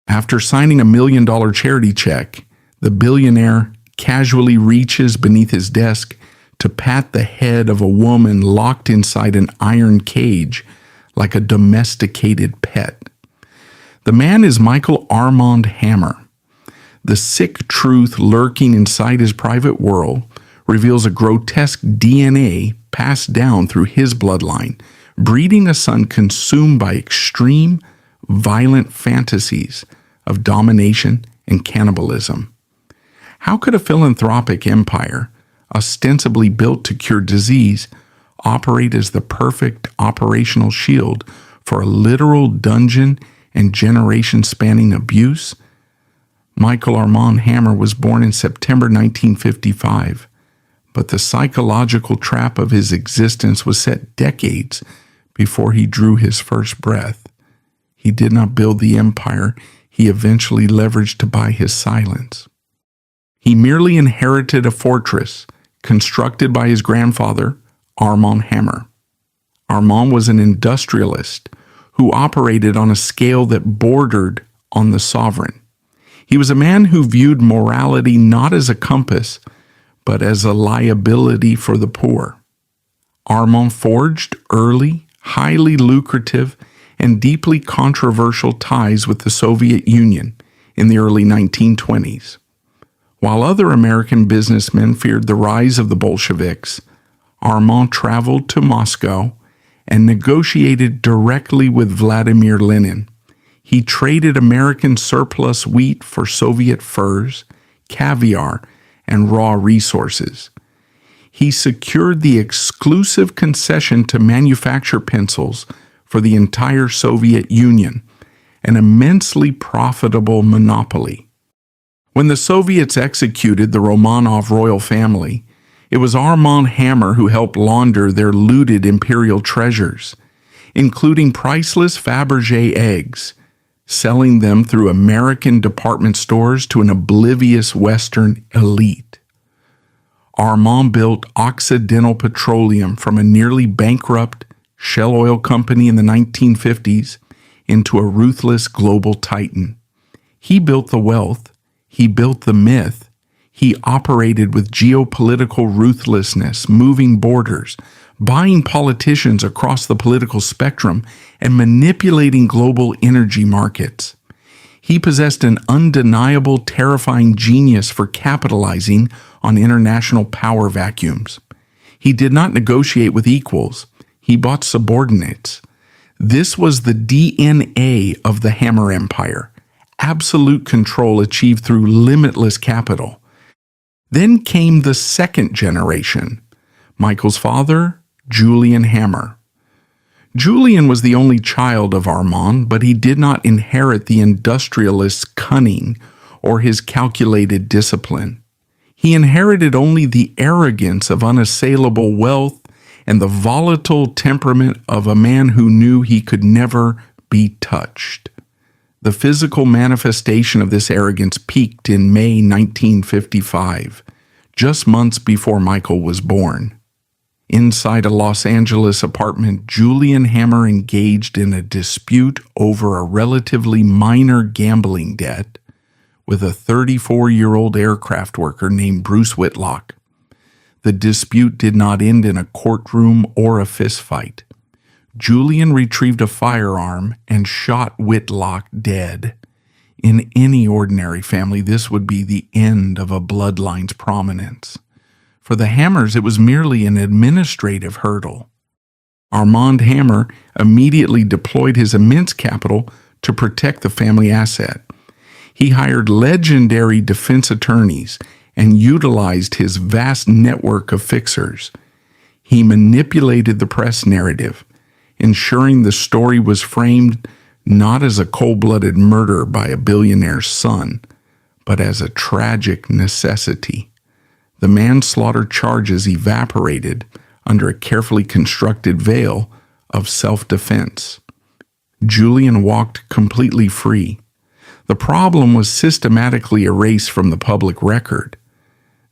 After signing a $1 million charity check, the billionaire casually reaches beneath his desk to pat the head of a woman locked inside an iron cage like a domesticated pet. The man is Michael Armand Hammer. The sick truth lurking inside his private world reveals a grotesque DNA passed down through his bloodline, breeding a son consumed by extreme, violent fantasies of domination and cannibalism. How could a philanthropic empire, ostensibly built to cure disease, operate as the perfect operational shield for a literal dungeon and generation-spanning abuse? Michael Armand Hammer was born in September 1955, but the psychological trap of his existence was set decades before he drew his first breath. He did not build the empire he eventually leveraged to buy his silence. He merely inherited a fortress constructed by his grandfather, Armand Hammer. Armand was an industrialist who operated on a scale that bordered on the sovereign. He was a man who viewed morality not as a compass, but as a liability for the poor. Armand forged early, highly lucrative, and deeply controversial ties with the Soviet Union in the early 1920s. While other American businessmen feared the rise of the Bolsheviks, Armand traveled to Moscow and negotiated directly with Vladimir Lenin. He traded American surplus wheat for Soviet furs, caviar, and raw resources. He secured the exclusive concession to manufacture pencils for the entire Soviet Union, an immensely profitable monopoly. When the Soviets executed the Romanov royal family, it was Armand Hammer who helped launder their looted imperial treasures, including priceless Fabergé eggs, selling them through American department stores to an oblivious Western elite. Armand built Occidental Petroleum from a nearly bankrupt Shell Oil company in the 1950s into a ruthless global titan. He built the wealth, he built the myth, he operated with geopolitical ruthlessness, moving borders, buying politicians across the political spectrum, and manipulating global energy markets. He possessed an undeniable, terrifying genius for capitalizing on international power vacuums. He did not negotiate with equals. He bought subordinates. This was the DNA of the Hammer Empire, absolute control achieved through limitless capital. Then came the second generation, Michael's father, Julian Hammer. Julian was the only child of Armand, but he did not inherit the industrialist's cunning or his calculated discipline. He inherited only the arrogance of unassailable wealth and the volatile temperament of a man who knew he could never be touched. The physical manifestation of this arrogance peaked in May 1955, just months before Michael was born. Inside a Los Angeles apartment, Julian Hammer engaged in a dispute over a relatively minor gambling debt with a 34-year-old aircraft worker named Bruce Whitlock. The dispute did not end in a courtroom or a fistfight. Julian retrieved a firearm and shot Whitlock dead. In any ordinary family, this would be the end of a bloodline's prominence. For the Hammers, it was merely an administrative hurdle. Armand Hammer immediately deployed his immense capital to protect the family asset. He hired legendary defense attorneys and utilized his vast network of fixers. He manipulated the press narrative, ensuring the story was framed not as a cold-blooded murder by a billionaire's son, but as a tragic necessity. The manslaughter charges evaporated under a carefully constructed veil of self-defense. Julian walked completely free. The problem was systematically erased from the public record.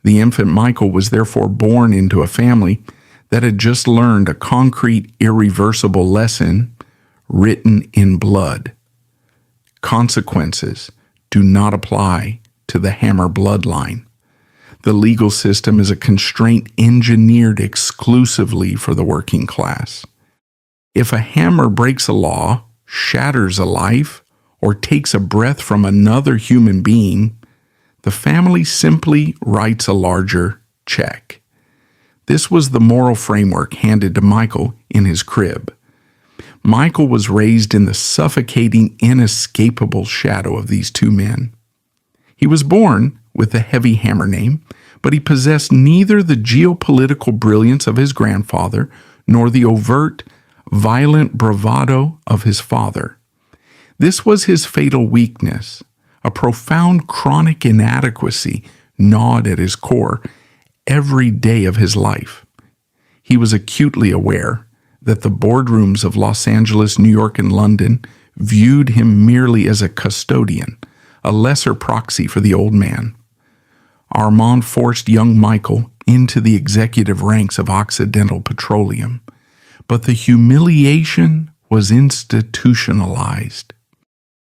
The infant Michael was therefore born into a family that had just learned a concrete, irreversible lesson written in blood. Consequences do not apply to the Hammer bloodline. The legal system is a constraint engineered exclusively for the working class. If a Hammer breaks a law, shatters a life, or takes a breath from another human being, the family simply writes a larger check. This was the moral framework handed to Michael in his crib. Michael was raised in the suffocating, inescapable shadow of these two men. He was born with a heavy Hammer name, but he possessed neither the geopolitical brilliance of his grandfather nor the overt, violent bravado of his father. This was his fatal weakness. A profound chronic inadequacy gnawed at his core every day of his life. He was acutely aware that the boardrooms of Los Angeles, New York, and London viewed him merely as a custodian, a lesser proxy for the old man. Armand forced young Michael into the executive ranks of Occidental Petroleum, but the humiliation was institutionalized.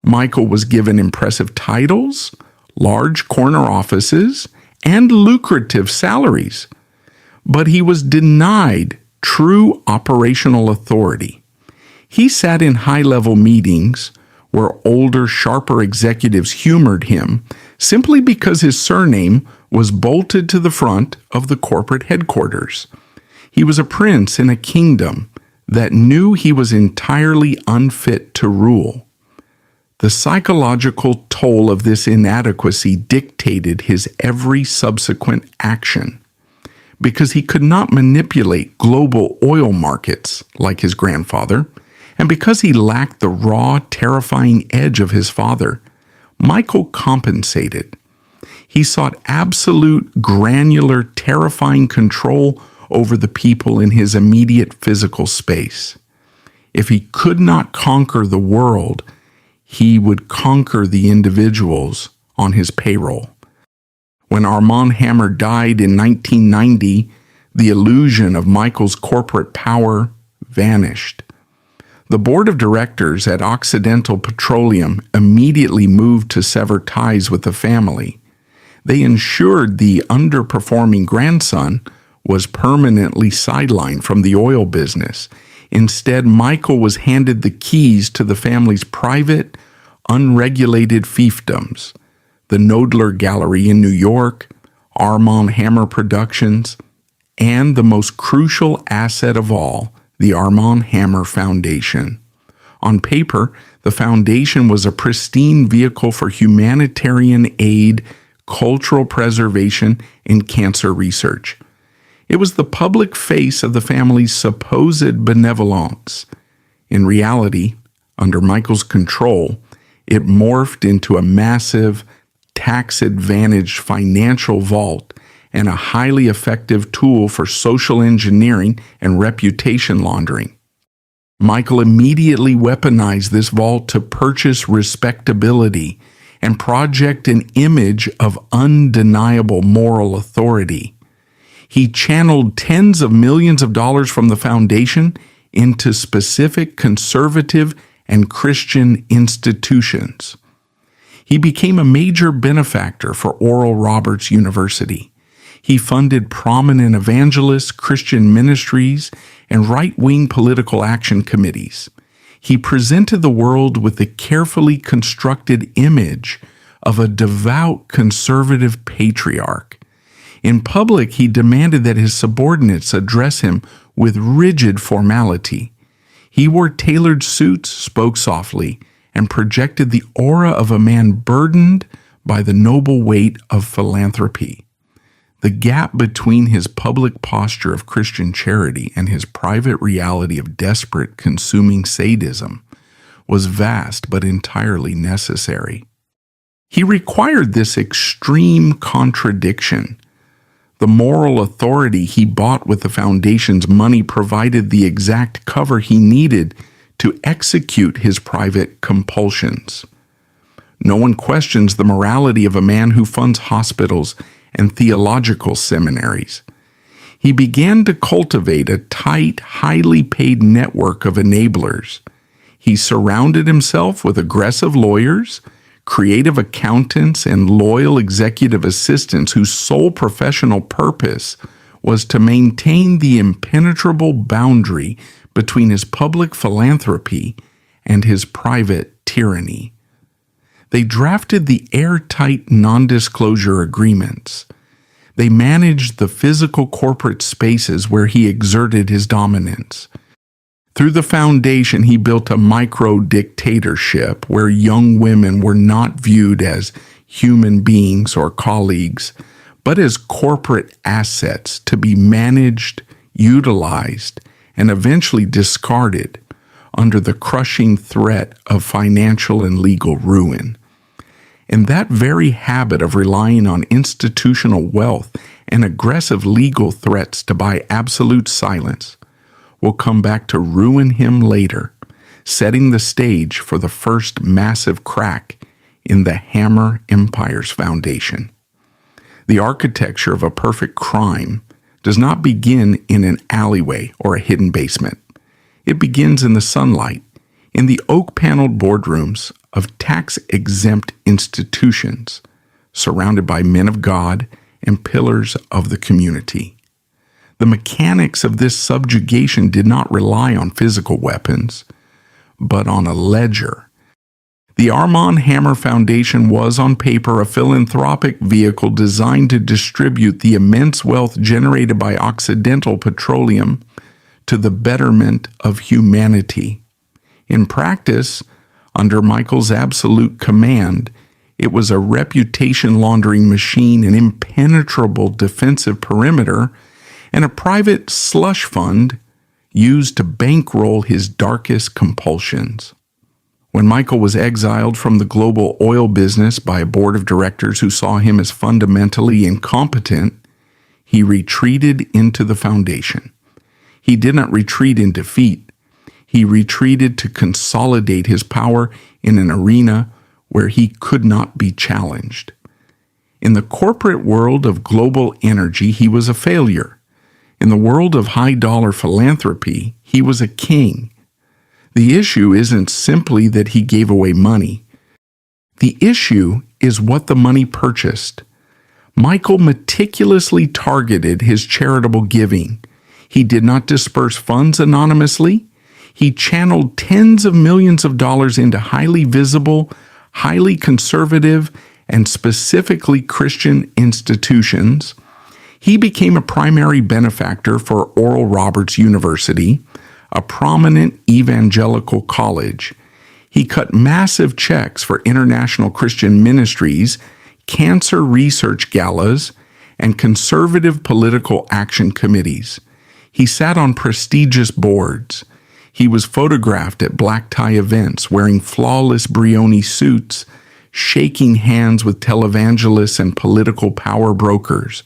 Michael was given impressive titles, large corner offices, and lucrative salaries, but he was denied true operational authority. He sat in high-level meetings where older, sharper executives humored him simply because his surname was bolted to the front of the corporate headquarters. He was a prince in a kingdom that knew he was entirely unfit to rule. The psychological toll of this inadequacy dictated his every subsequent action. Because he could not manipulate global oil markets like his grandfather, and because he lacked the raw, terrifying edge of his father, Michael compensated. He sought absolute, granular, terrifying control over the people in his immediate physical space. If he could not conquer the world, he would conquer the individuals on his payroll. When Armand Hammer died in 1990, the illusion of Michael's corporate power vanished. The board of directors at Occidental Petroleum immediately moved to sever ties with the family. They ensured the underperforming grandson was permanently sidelined from the oil business. Instead, Michael was handed the keys to the family's private, unregulated fiefdoms, the Knoedler Gallery in New York, Armand Hammer Productions, and the most crucial asset of all, the Armand Hammer Foundation. On paper, the foundation was a pristine vehicle for humanitarian aid, cultural preservation, and cancer research. It was the public face of the family's supposed benevolence. In reality, under Michael's control, it morphed into a massive, tax-advantaged financial vault and a highly effective tool for social engineering and reputation laundering. Michael immediately weaponized this vault to purchase respectability and project an image of undeniable moral authority. He channeled tens of millions of dollars from the foundation into specific conservative and Christian institutions. He became a major benefactor for Oral Roberts University. He funded prominent evangelists, Christian ministries, and right-wing political action committees. He presented the world with the carefully constructed image of a devout conservative patriarch. In public, he demanded that his subordinates address him with rigid formality. He wore tailored suits, spoke softly, and projected the aura of a man burdened by the noble weight of philanthropy. The gap between his public posture of Christian charity and his private reality of desperate, consuming sadism was vast but entirely necessary. He required this extreme contradiction. The moral authority he bought with the foundation's money provided the exact cover he needed to execute his private compulsions. No one questions the morality of a man who funds hospitals and theological seminaries. He began to cultivate a tight, highly paid network of enablers. He surrounded himself with aggressive lawyers, creative accountants, and loyal executive assistants whose sole professional purpose was to maintain the impenetrable boundary between his public philanthropy and his private tyranny. They drafted the airtight non-disclosure agreements. They managed the physical corporate spaces where he exerted his dominance. Through the foundation, he built a micro-dictatorship where young women were not viewed as human beings or colleagues, but as corporate assets to be managed, utilized, and eventually discarded under the crushing threat of financial and legal ruin. And that very habit of relying on institutional wealth and aggressive legal threats to buy absolute silence will come back to ruin him later, setting the stage for the first massive crack in the Hammer Empire's foundation. The architecture of a perfect crime does not begin in an alleyway or a hidden basement. It begins in the sunlight, in the oak-paneled boardrooms of tax-exempt institutions, surrounded by men of God and pillars of the community. The mechanics of this subjugation did not rely on physical weapons, but on a ledger. The Armand Hammer Foundation was, on paper, a philanthropic vehicle designed to distribute the immense wealth generated by Occidental petroleum to the betterment of humanity. In practice, under Michael's absolute command, it was a reputation laundering machine, an impenetrable defensive perimeter, and a private slush fund used to bankroll his darkest compulsions. When Michael was exiled from the global oil business by a board of directors who saw him as fundamentally incompetent, he retreated into the foundation. He did not retreat in defeat. He retreated to consolidate his power in an arena where he could not be challenged. In the corporate world of global energy, he was a failure. In the world of high-dollar philanthropy, he was a king. The issue isn't simply that he gave away money. The issue is what the money purchased. Michael meticulously targeted his charitable giving. He did not disperse funds anonymously. He channeled tens of millions of dollars into highly visible, highly conservative, and specifically Christian institutions. He became a primary benefactor for Oral Roberts University, a prominent evangelical college. He cut massive checks for international Christian ministries, cancer research galas, and conservative political action committees. He sat on prestigious boards. He was photographed at black tie events wearing flawless Brioni suits, shaking hands with televangelists and political power brokers.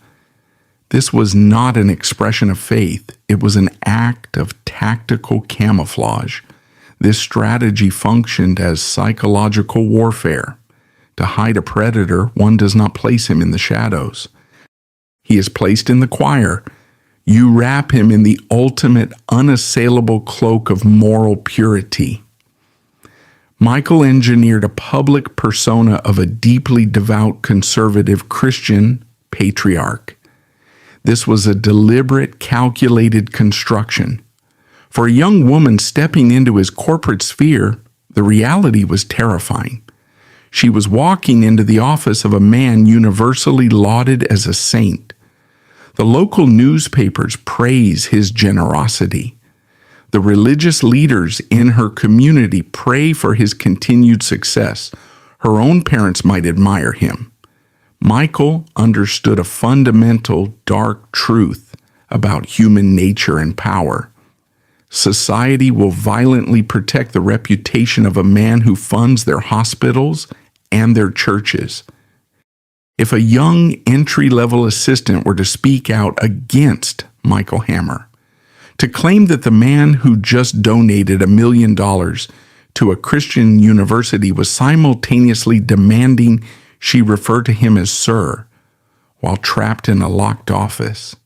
This was not an expression of faith. It was an act of tactical camouflage. This strategy functioned as psychological warfare. To hide a predator, one does not place him in the shadows. He is placed in the choir. You wrap him in the ultimate unassailable cloak of moral purity. Michael engineered a public persona of a deeply devout conservative Christian patriarch. This was a deliberate, calculated construction. For a young woman stepping into his corporate sphere, the reality was terrifying. She was walking into the office of a man universally lauded as a saint. The local newspapers praise his generosity. The religious leaders in her community pray for his continued success. Her own parents might admire him. Michael understood a fundamental dark truth about human nature and power. Society will violently protect the reputation of a man who funds their hospitals and their churches. If a young entry-level assistant were to speak out against Michael Hammer, to claim that the man who just donated $1 million to a Christian university was simultaneously demanding she refer to him as Sir while trapped in a locked office,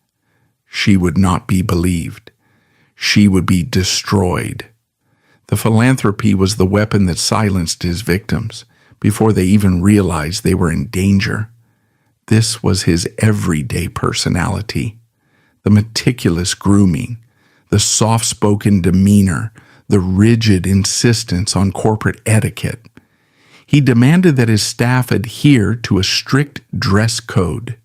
she would not be believed. She would be destroyed. The philanthropy was the weapon that silenced his victims before they even realized they were in danger. This was his everyday personality. The meticulous grooming, the soft-spoken demeanor, the rigid insistence on corporate etiquette. He demanded that his staff adhere to a strict dress code.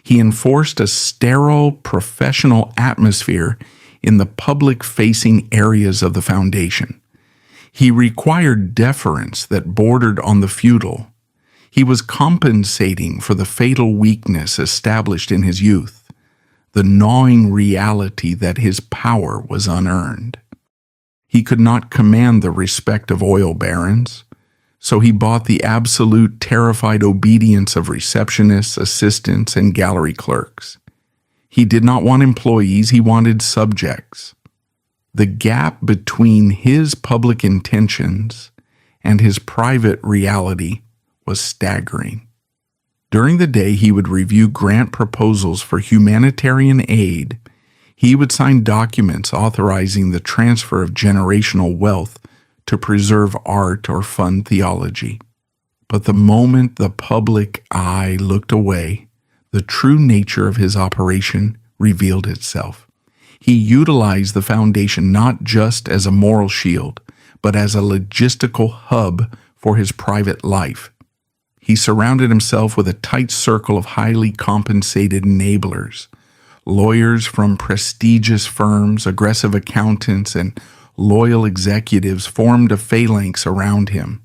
He enforced a sterile, professional atmosphere in the public-facing areas of the foundation. He required deference that bordered on the feudal. He was compensating for the fatal weakness established in his youth, the gnawing reality that his power was unearned. He could not command the respect of oil barons, so he bought the absolute terrified obedience of receptionists, assistants, and gallery clerks. He did not want employees, he wanted subjects. The gap between his public intentions and his private reality was staggering. During the day, he would review grant proposals for humanitarian aid. He would sign documents authorizing the transfer of generational wealth to preserve art or fund theology. But the moment the public eye looked away, the true nature of his operation revealed itself. He utilized the foundation not just as a moral shield, but as a logistical hub for his private life. He surrounded himself with a tight circle of highly compensated enablers, lawyers from prestigious firms, aggressive accountants, and loyal executives formed a phalanx around him.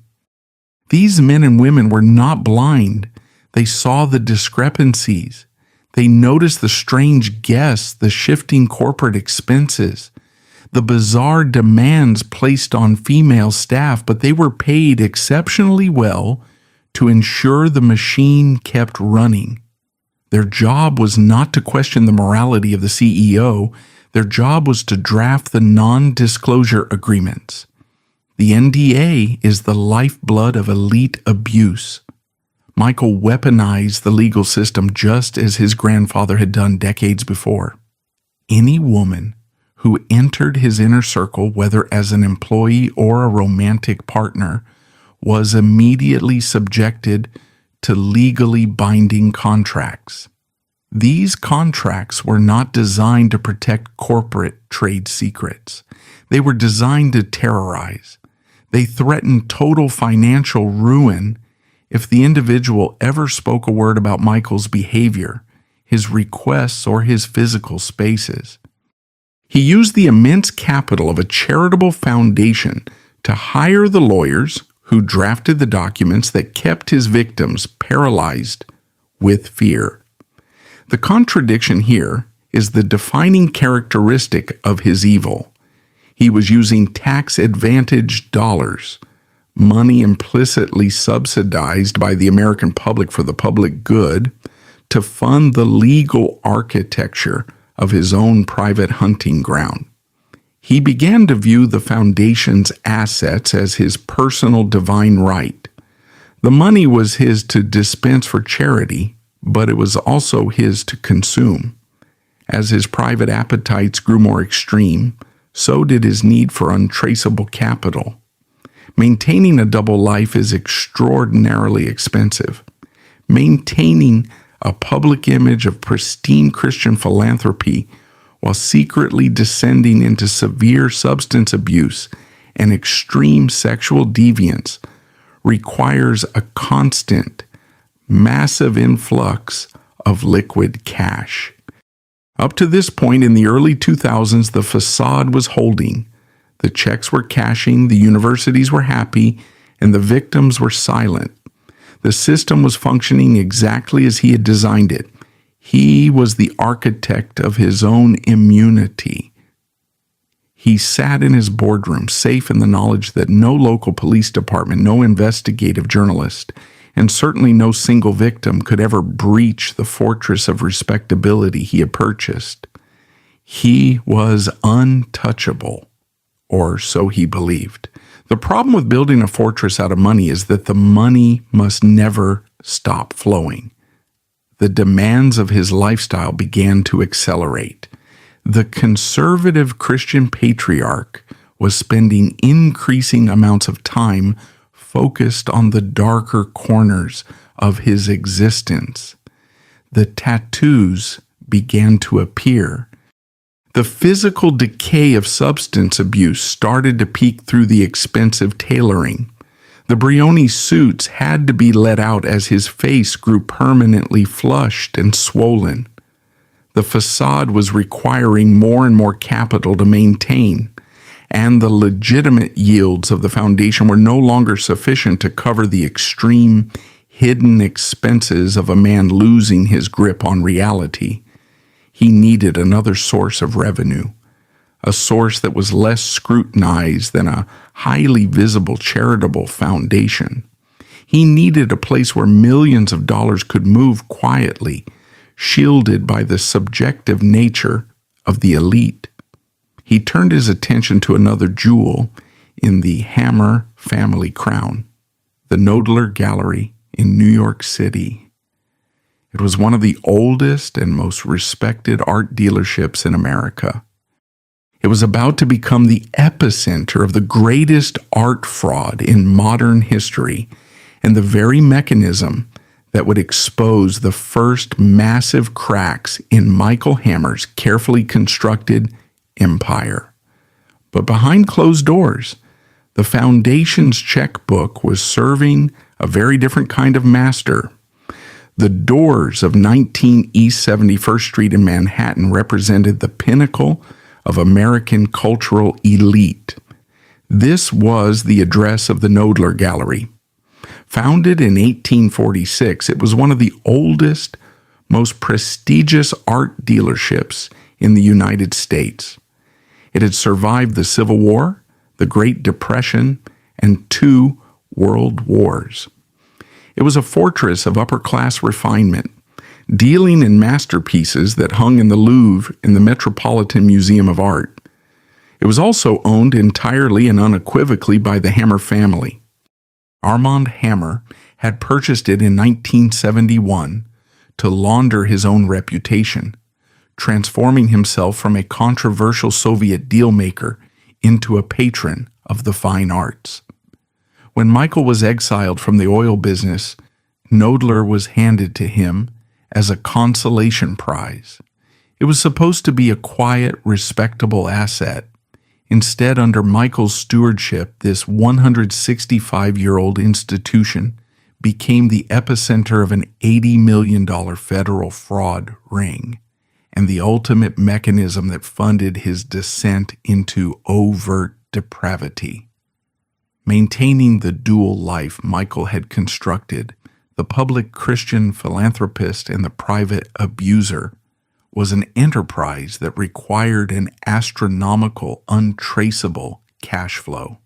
These men and women were not blind. They saw the discrepancies. They noticed the strange guests, the shifting corporate expenses, the bizarre demands placed on female staff, but they were paid exceptionally well to ensure the machine kept running. Their job was not to question the morality of the CEO. Their job was to draft the non-disclosure agreements. The NDA is the lifeblood of elite abuse. Michael weaponized the legal system just as his grandfather had done decades before. Any woman who entered his inner circle, whether as an employee or a romantic partner, was immediately subjected to legally binding contracts. These contracts were not designed to protect corporate trade secrets. They were designed to terrorize. They threatened total financial ruin if the individual ever spoke a word about Michael's behavior, his requests, or his physical spaces. He used the immense capital of a charitable foundation to hire the lawyers who drafted the documents that kept his victims paralyzed with fear. The contradiction here is the defining characteristic of his evil. He was using tax-advantaged dollars, money implicitly subsidized by the American public for the public good, to fund the legal architecture of his own private hunting ground. He began to view the foundation's assets as his personal divine right. The money was his to dispense for charity, but it was also his to consume. As his private appetites grew more extreme, so did his need for untraceable capital. Maintaining a double life is extraordinarily expensive. Maintaining a public image of pristine Christian philanthropy while secretly descending into severe substance abuse and extreme sexual deviance requires a constant, massive influx of liquid cash. Up to this point in the early 2000s, the facade was holding. The checks were cashing, the universities were happy, and the victims were silent. The system was functioning exactly as he had designed it. He was the architect of his own immunity. He sat in his boardroom, safe in the knowledge that no local police department, no investigative journalist, and certainly no single victim could ever breach the fortress of respectability he had purchased. He was untouchable, or so he believed. The problem with building a fortress out of money is that the money must never stop flowing. The demands of his lifestyle began to accelerate. The conservative Christian patriarch was spending increasing amounts of time focused on the darker corners of his existence. The tattoos began to appear. The physical decay of substance abuse started to peek through the expensive tailoring. The Brioni suits had to be let out as his face grew permanently flushed and swollen. The facade was requiring more and more capital to maintain, and the legitimate yields of the foundation were no longer sufficient to cover the extreme, hidden expenses of a man losing his grip on reality. He needed another source of revenue, a source that was less scrutinized than a highly visible charitable foundation. He needed a place where millions of dollars could move quietly, shielded by the subjective nature of the elite. He turned his attention to another jewel in the Hammer family crown, the Knoedler Gallery in New York City. It was one of the oldest and most respected art dealerships in America. It was about to become the epicenter of the greatest art fraud in modern history, and the very mechanism that would expose the first massive cracks in Michael Hammer's carefully constructed empire. But behind closed doors, the foundation's checkbook was serving a very different kind of master. The doors of 19 East 71st Street in Manhattan represented the pinnacle of American cultural elite. This was the address of the Knoedler Gallery. Founded in 1846, it was one of the oldest, most prestigious art dealerships in the United States. It had survived the Civil War, the Great Depression, and 2 world wars. It was a fortress of upper-class refinement, dealing in masterpieces that hung in the Louvre in the Metropolitan Museum of Art. It was also owned entirely and unequivocally by the Hammer family. Armand Hammer had purchased it in 1971 to launder his own reputation, transforming himself from a controversial Soviet dealmaker into a patron of the fine arts. When Michael was exiled from the oil business, Knoedler was handed to him as a consolation prize. It was supposed to be a quiet, respectable asset. Instead, under Michael's stewardship, this 165-year-old institution became the epicenter of an $80 million federal fraud ring, and the ultimate mechanism that funded his descent into overt depravity. Maintaining the dual life Michael had constructed, the public Christian philanthropist and the private abuser, was an enterprise that required an astronomical, untraceable cash flow.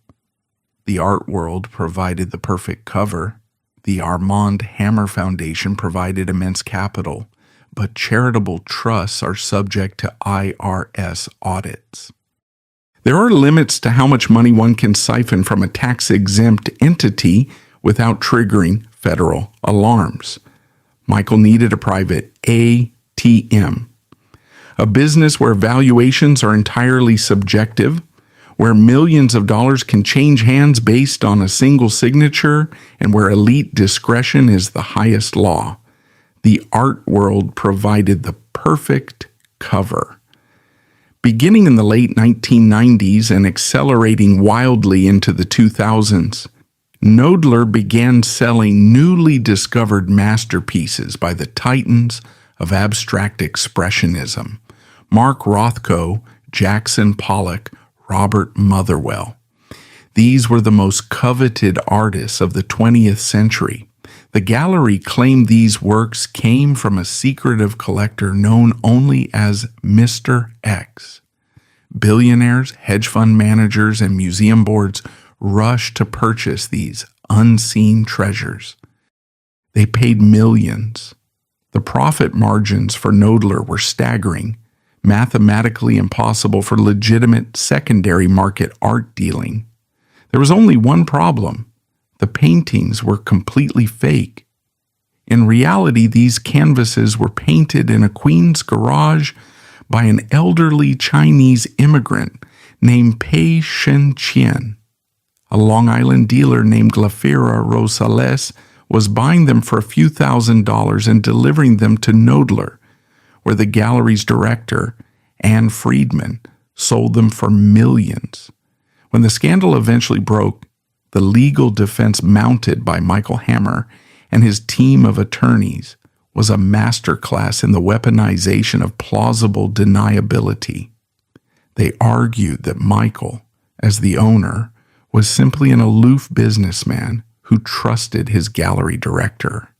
The art world provided the perfect cover. The Armand Hammer Foundation provided immense capital, but charitable trusts are subject to IRS audits. There are limits to how much money one can siphon from a tax-exempt entity without triggering federal alarms. Michael needed a private ATM, a business where valuations are entirely subjective, where millions of dollars can change hands based on a single signature, and where elite discretion is the highest law. The art world provided the perfect cover. Beginning in the late 1990s and accelerating wildly into the 2000s, Knoedler began selling newly discovered masterpieces by the titans of abstract expressionism: Mark Rothko, Jackson Pollock, Robert Motherwell. These were the most coveted artists of the 20th century. The gallery claimed these works came from a secretive collector known only as Mr. X. Billionaires, hedge fund managers, and museum boards rushed to purchase these unseen treasures. They paid millions. The profit margins for Knoedler were staggering, mathematically impossible for legitimate secondary market art dealing. There was only one problem: the paintings were completely fake. In reality, these canvases were painted in a queen's garage by an elderly Chinese immigrant named Pei Shen Qian. A Long Island dealer named Glafira Rosales was buying them for a few $1,000s and delivering them to Knoedler, where the gallery's director, Anne Friedman, sold them for millions. When the scandal eventually broke, the legal defense mounted by Michael Hammer and his team of attorneys was a masterclass in the weaponization of plausible deniability. They argued that Michael, as the owner, was simply an aloof businessman who trusted his gallery director.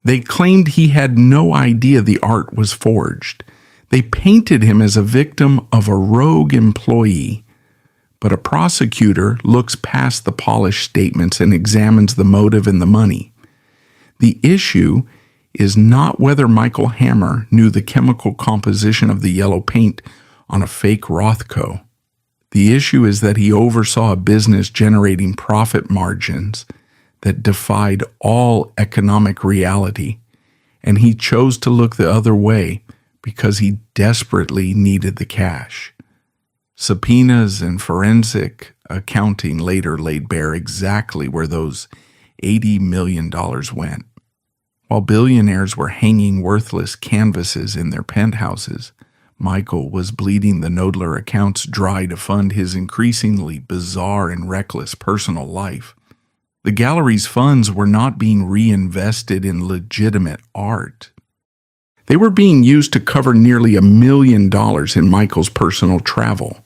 They claimed he had no idea the art was forged. They painted him as a victim of a rogue employee. But a prosecutor looks past the polished statements and examines the motive and the money. The issue is not whether Michael Hammer knew the chemical composition of the yellow paint on a fake Rothko. The issue is that he oversaw a business generating profit margins that defied all economic reality, and he chose to look the other way because he desperately needed the cash. Subpoenas and forensic accounting later laid bare exactly where those $80 million went. While billionaires were hanging worthless canvases in their penthouses, Michael was bleeding the Knoedler accounts dry to fund his increasingly bizarre and reckless personal life. The gallery's funds were not being reinvested in legitimate art. They were being used to cover nearly $1 million in Michael's personal travel.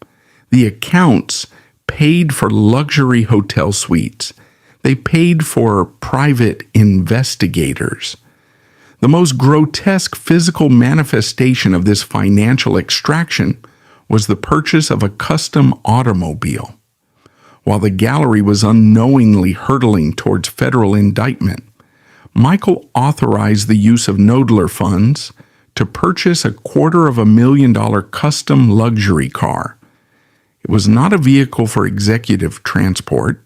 The accounts paid for luxury hotel suites. They paid for private investigators. The most grotesque physical manifestation of this financial extraction was the purchase of a custom automobile. While the gallery was unknowingly hurtling towards federal indictment, Michael authorized the use of Knoedler funds to purchase a $250,000 custom luxury car. It was not a vehicle for executive transport.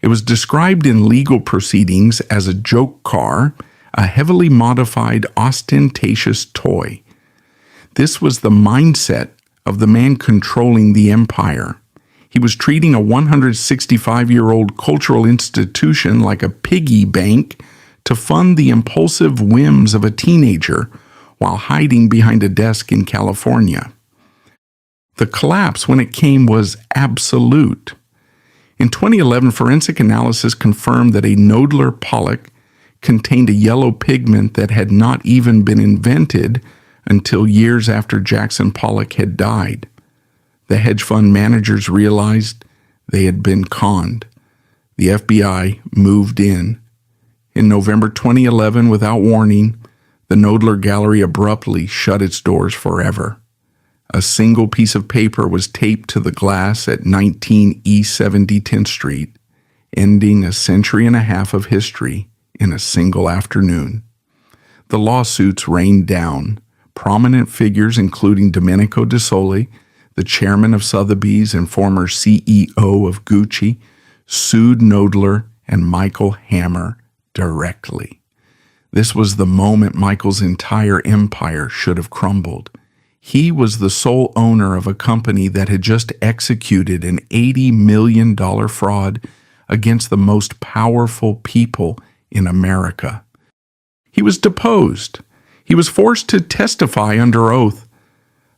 It was described in legal proceedings as a joke car, a heavily modified, ostentatious toy. This was the mindset of the man controlling the empire. He was treating a 165-year-old cultural institution like a piggy bank to fund the impulsive whims of a teenager while hiding behind a desk in California. The collapse, when it came, was absolute. In 2011, forensic analysis confirmed that a Knoedler Pollock contained a yellow pigment that had not even been invented until years after Jackson Pollock had died. The hedge fund managers realized they had been conned. The FBI moved in. In November 2011, without warning, the Knoedler Gallery abruptly shut its doors forever. A single piece of paper was taped to the glass at 19 East 70th Street, ending a century and a half of history in a single afternoon. The lawsuits rained down. Prominent figures, including Domenico De Sole, the chairman of Sotheby's and former CEO of Gucci, sued Knoedler and Michael Hammer directly. This was the moment Michael's entire empire should have crumbled. He was the sole owner of a company that had just executed an $80 million fraud against the most powerful people in America. He was deposed. He was forced to testify under oath.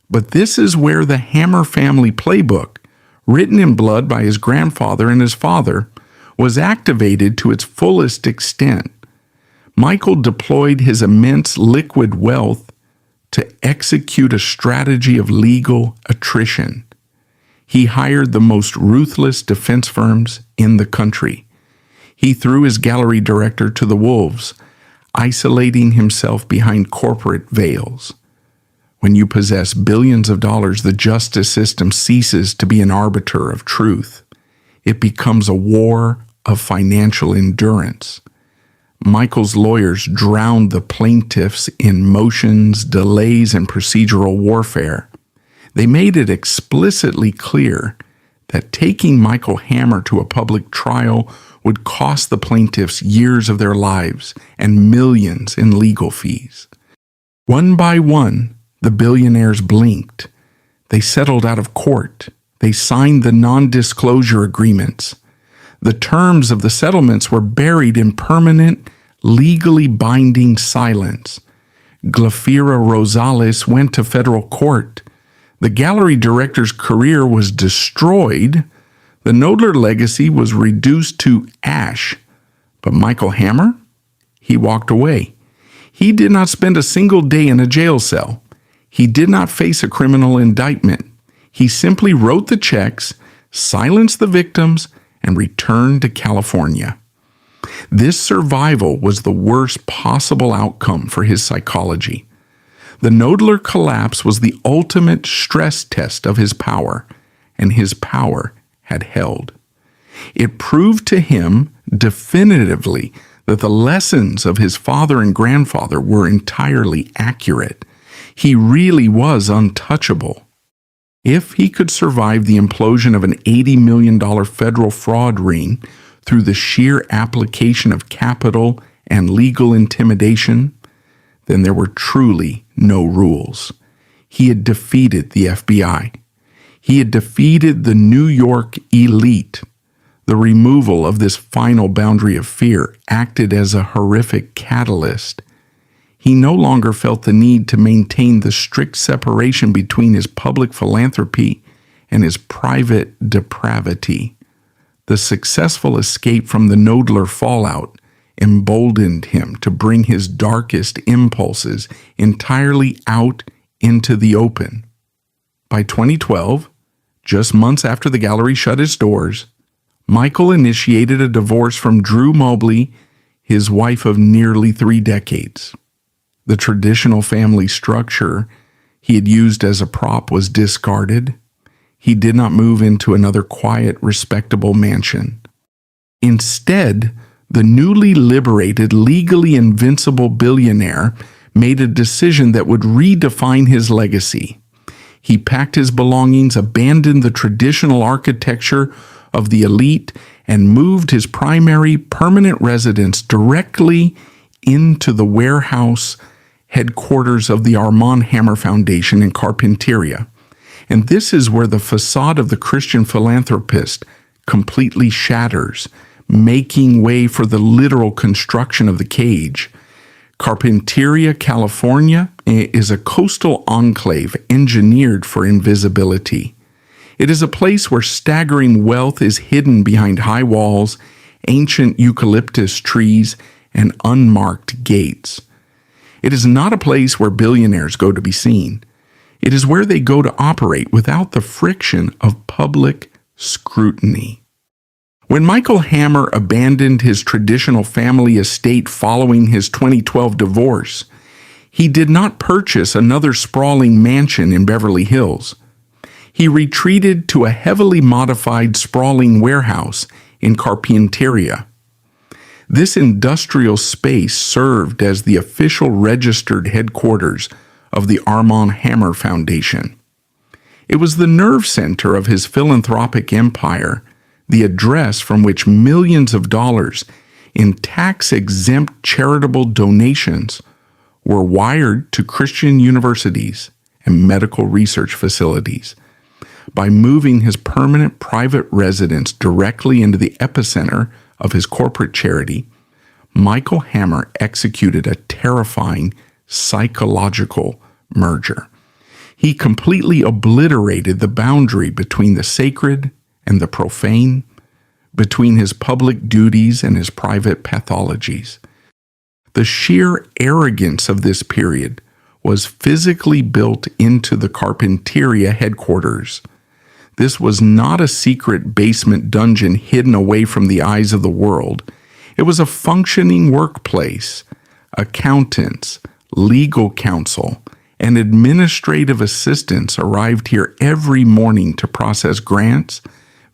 But this is where the Hammer family playbook, written in blood by his grandfather and his father, was activated to its fullest extent. Michael deployed his immense liquid wealth to execute a strategy of legal attrition. He hired the most ruthless defense firms in the country. He threw his gallery director to the wolves, isolating himself behind corporate veils. When you possess billions of dollars, the justice system ceases to be an arbiter of truth. It becomes a war of financial endurance. Michael's lawyers drowned the plaintiffs in motions, delays, and procedural warfare. They made it explicitly clear that taking Michael Hammer to a public trial would cost the plaintiffs years of their lives and millions in legal fees. One by one, the billionaires blinked. They settled out of court. They signed the non-disclosure agreements. The terms of the settlements were buried in permanent, legally binding silence. Glafira Rosales went to federal court. The gallery director's career was destroyed. The Knoedler legacy was reduced to ash. But Michael Hammer? He walked away. He did not spend a single day in a jail cell. He did not face a criminal indictment. He simply wrote the checks, silenced the victims, and returned to California. This survival was the worst possible outcome for his psychology. The Knoedler collapse was the ultimate stress test of his power, and his power had held. It proved to him definitively that the lessons of his father and grandfather were entirely accurate. He really was untouchable. If he could survive the implosion of an $80 million federal fraud ring through the sheer application of capital and legal intimidation, then there were truly no rules. He had defeated the FBI. He had defeated the New York elite. The removal of this final boundary of fear acted as a horrific catalyst. He no longer felt the need to maintain the strict separation between his public philanthropy and his private depravity. The successful escape from the Knoedler fallout emboldened him to bring his darkest impulses entirely out into the open. By 2012, just months after the gallery shut its doors, Michael initiated a divorce from Drew Mobley, his wife of nearly 3 decades. The traditional family structure he had used as a prop was discarded. He did not move into another quiet, respectable mansion. Instead, the newly liberated, legally invincible billionaire made a decision that would redefine his legacy. He packed his belongings, abandoned the traditional architecture of the elite, and moved his primary permanent residence directly into the warehouse headquarters of the Armand Hammer Foundation in Carpinteria. And this is where the facade of the Christian philanthropist completely shatters, making way for the literal construction of the cage. Carpinteria, California, is a coastal enclave engineered for invisibility. It is a place where staggering wealth is hidden behind high walls, ancient eucalyptus trees, and unmarked gates. It is not a place where billionaires go to be seen. It is where they go to operate without the friction of public scrutiny. When Michael Hammer abandoned his traditional family estate following his 2012 divorce, he did not purchase another sprawling mansion in Beverly Hills. He retreated to a heavily modified sprawling warehouse in Carpinteria. This industrial space served as the official registered headquarters of the Armand Hammer Foundation. It was the nerve center of his philanthropic empire, the address from which millions of dollars in tax-exempt charitable donations were wired to Christian universities and medical research facilities. By moving his permanent private residence directly into the epicenter of his corporate charity, Michael Hammer executed a terrifying psychological merger. He completely obliterated the boundary between the sacred and the profane, between his public duties and his private pathologies. The sheer arrogance of this period was physically built into the Carpinteria headquarters. This was not a secret basement dungeon hidden away from the eyes of the world. It was a functioning workplace. Accountants, legal counsel, and administrative assistants arrived here every morning to process grants,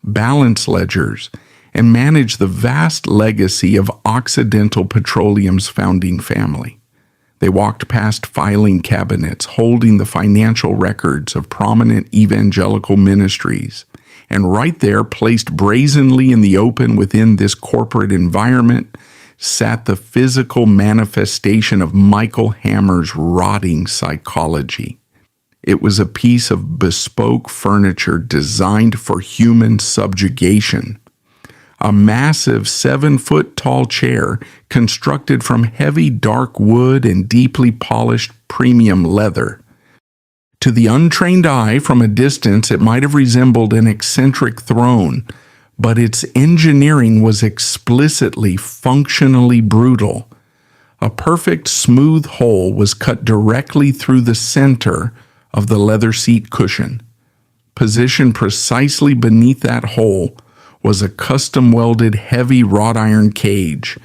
balance ledgers, and manage the vast legacy of Occidental Petroleum's founding family. They walked past filing cabinets holding the financial records of prominent evangelical ministries, and right there, placed brazenly in the open within this corporate environment, sat the physical manifestation of Michael Hammer's rotting psychology. It was a piece of bespoke furniture designed for human subjugation. A massive 7-foot-tall chair constructed from heavy dark wood and deeply polished premium leather. To the untrained eye from a distance, it might have resembled an eccentric throne, but its engineering was explicitly functionally brutal. A perfect smooth hole was cut directly through the center of the leather seat cushion. Positioned precisely beneath that hole was a custom-welded heavy wrought iron cage,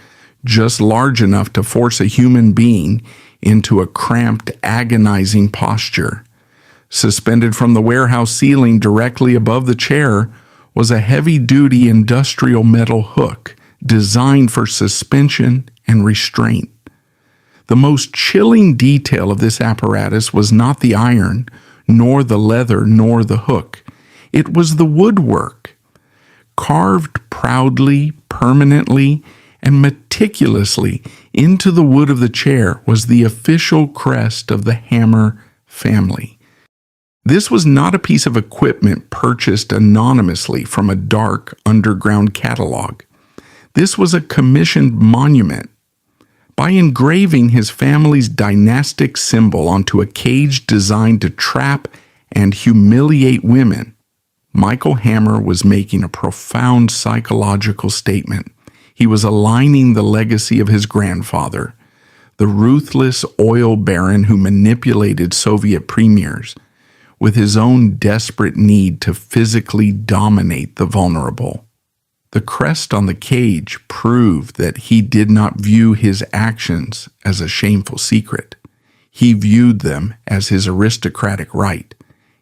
just large enough to force a human being into a cramped, agonizing posture. Suspended from the warehouse ceiling directly above the chair was a heavy-duty industrial metal hook designed for suspension and restraint. The most chilling detail of this apparatus was not the iron, nor the leather, nor the hook. It was the woodwork. Carved proudly, permanently, and meticulously into the wood of the chair was the official crest of the Hammer family. This was not a piece of equipment purchased anonymously from a dark underground catalog. This was a commissioned monument. By engraving his family's dynastic symbol onto a cage designed to trap and humiliate women, Michael Hammer was making a profound psychological statement. He was aligning the legacy of his grandfather, the ruthless oil baron who manipulated Soviet premiers, with his own desperate need to physically dominate the vulnerable. The crest on the cage proved that he did not view his actions as a shameful secret. He viewed them as his aristocratic right.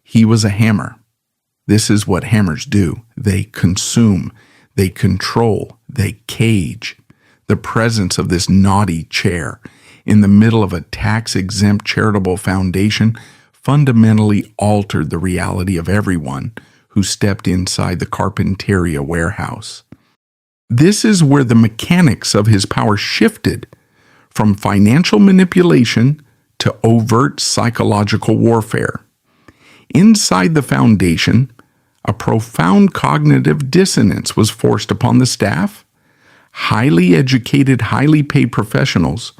He was a hammer. This is what hammers do. They consume, they control, they cage. The presence of this naughty chair in the middle of a tax-exempt charitable foundation fundamentally altered the reality of everyone who stepped inside the Carpinteria warehouse. This is where the mechanics of his power shifted from financial manipulation to overt psychological warfare. Inside the foundation, a profound cognitive dissonance was forced upon the staff. Highly educated, highly paid professionals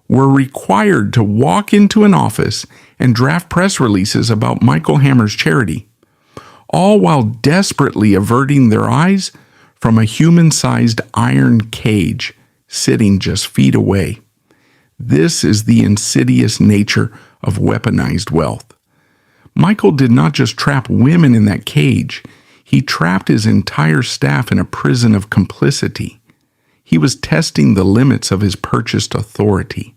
were required to walk into an office and draft press releases about Michael Hammer's charity, all while desperately averting their eyes from a human-sized iron cage sitting just feet away. This is the insidious nature of weaponized wealth. Michael did not just trap women in that cage, he trapped his entire staff in a prison of complicity. He was testing the limits of his purchased authority.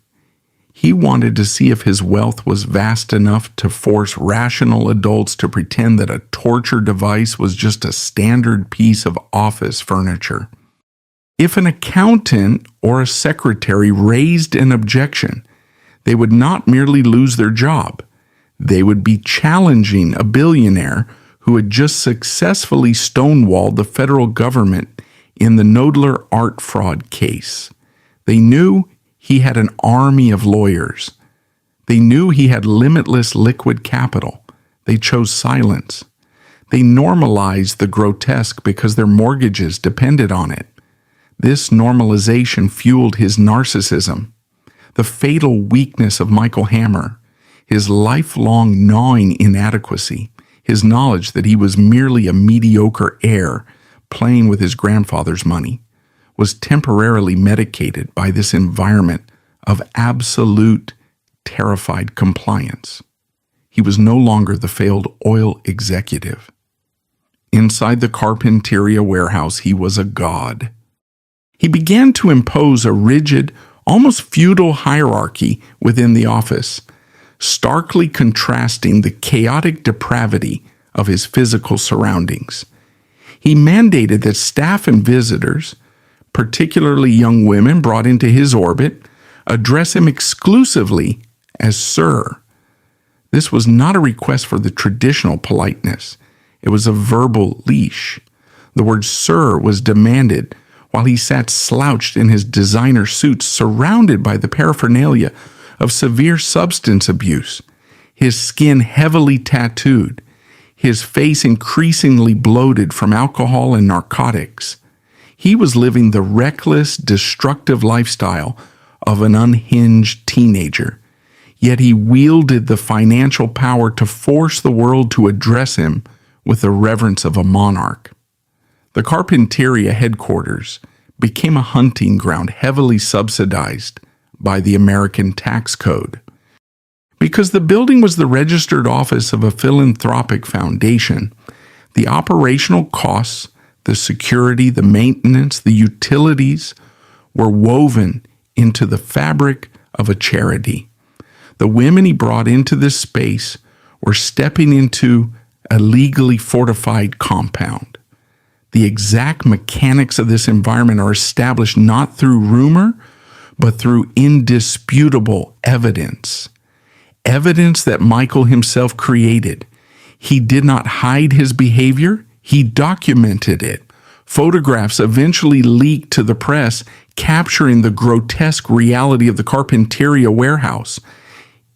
He wanted to see if his wealth was vast enough to force rational adults to pretend that a torture device was just a standard piece of office furniture. If an accountant or a secretary raised an objection, they would not merely lose their job. They would be challenging a billionaire who had just successfully stonewalled the federal government in the Knoedler art fraud case. They knew he had an army of lawyers. They knew he had limitless liquid capital. They chose silence. They normalized the grotesque because their mortgages depended on it. This normalization fueled his narcissism, the fatal weakness of Michael Hammer, his lifelong gnawing inadequacy, his knowledge that he was merely a mediocre heir playing with his grandfather's money, was temporarily medicated by this environment of absolute, terrified compliance. He was no longer the failed oil executive. Inside the Carpinteria warehouse, he was a god. He began to impose a rigid, almost feudal hierarchy within the office, starkly contrasting the chaotic depravity of his physical surroundings. He mandated that staff and visitors, particularly young women brought into his orbit, address him exclusively as Sir. This was not a request for the traditional politeness. It was a verbal leash. The word Sir was demanded while he sat slouched in his designer suit surrounded by the paraphernalia of severe substance abuse. his skin heavily tattooed, his face increasingly bloated from alcohol and narcotics. He was living the reckless, destructive lifestyle of an unhinged teenager, yet he wielded the financial power to force the world to address him with the reverence of a monarch. The Carpinteria headquarters became a hunting ground heavily subsidized by the American tax code. Because the building was the registered office of a philanthropic foundation, the operational costs, the security, the maintenance, the utilities were woven into the fabric of a charity. The women he brought into this space were stepping into a legally fortified compound. The exact mechanics of this environment are established not through rumor, but through indisputable evidence. Evidence that Michael himself created. He did not hide his behavior, he documented it. Photographs eventually leaked to the press, capturing the grotesque reality of the Carpinteria warehouse.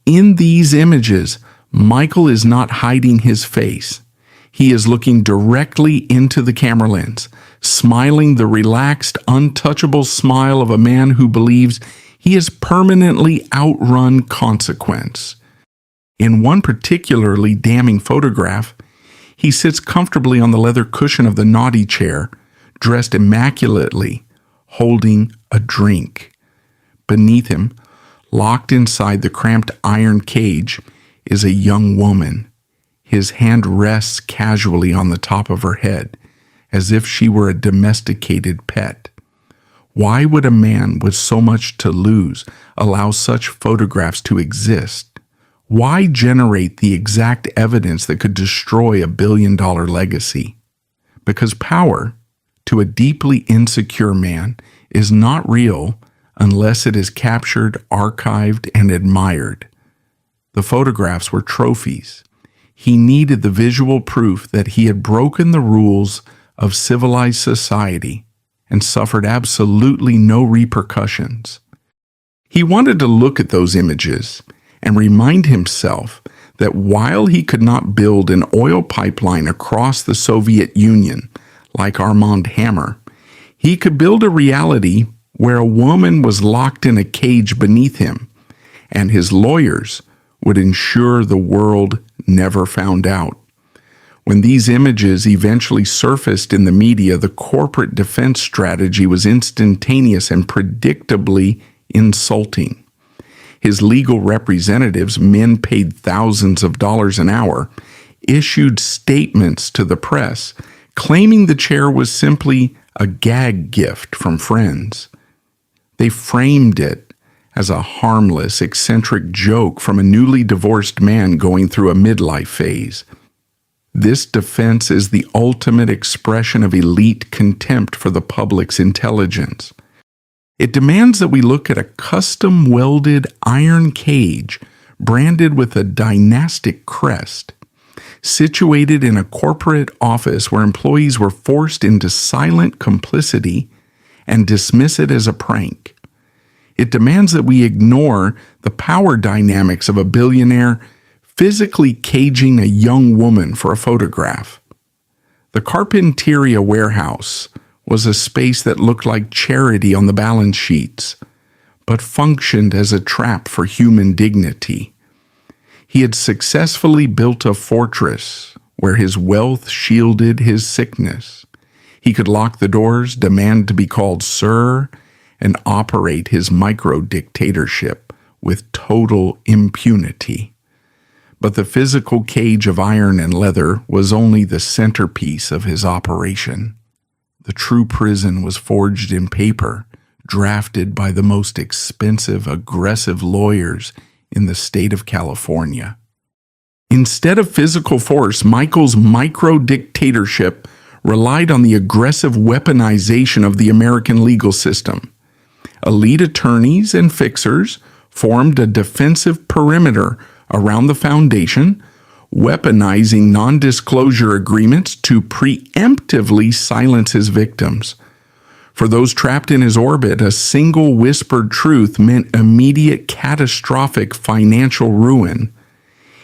In these images, Michael is not hiding his face. He is looking directly into the camera lens, smiling the relaxed, untouchable smile of a man who believes he has permanently outrun consequence. In one particularly damning photograph, he sits comfortably on the leather cushion of the naughty chair, dressed immaculately, holding a drink. Beneath him, locked inside the cramped iron cage, is a young woman. His hand rests casually on the top of her head, as if she were a domesticated pet. Why would a man with so much to lose allow such photographs to exist? Why generate the exact evidence that could destroy $1 billion legacy? Because power, to a deeply insecure man, is not real unless it is captured, archived, and admired. The photographs were trophies. He needed the visual proof that he had broken the rules of civilized society and suffered absolutely no repercussions. He wanted to look at those images and remind himself that while he could not build an oil pipeline across the Soviet Union like Armand Hammer, he could build a reality where a woman was locked in a cage beneath him, and his lawyers would ensure the world never found out. When these images eventually surfaced in the media, the corporate defense strategy was instantaneous and predictably insulting. His legal representatives, men paid thousands of dollars an hour, issued statements to the press claiming the chair was simply a gag gift from friends. They framed it as a harmless, eccentric joke from a newly divorced man going through a midlife phase. This defense is the ultimate expression of elite contempt for the public's intelligence. It demands that we look at a custom-welded iron cage branded with a dynastic crest, situated in a corporate office where employees were forced into silent complicity, and dismiss it as a prank. It demands that we ignore the power dynamics of a billionaire physically caging a young woman for a photograph. The Carpinteria warehouse was a space that looked like charity on the balance sheets, but functioned as a trap for human dignity. He had successfully built a fortress where his wealth shielded his sickness. He could lock the doors, demand to be called sir, and operate his micro-dictatorship with total impunity. But the physical cage of iron and leather was only the centerpiece of his operation. The true prison was forged in paper, drafted by the most expensive, aggressive lawyers in the state of California. Instead of physical force, Michael's micro-dictatorship relied on the aggressive weaponization of the American legal system. Elite attorneys and fixers formed a defensive perimeter around the foundation, weaponizing non-disclosure agreements to preemptively silence his victims. For those trapped in his orbit, a single whispered truth meant immediate catastrophic financial ruin.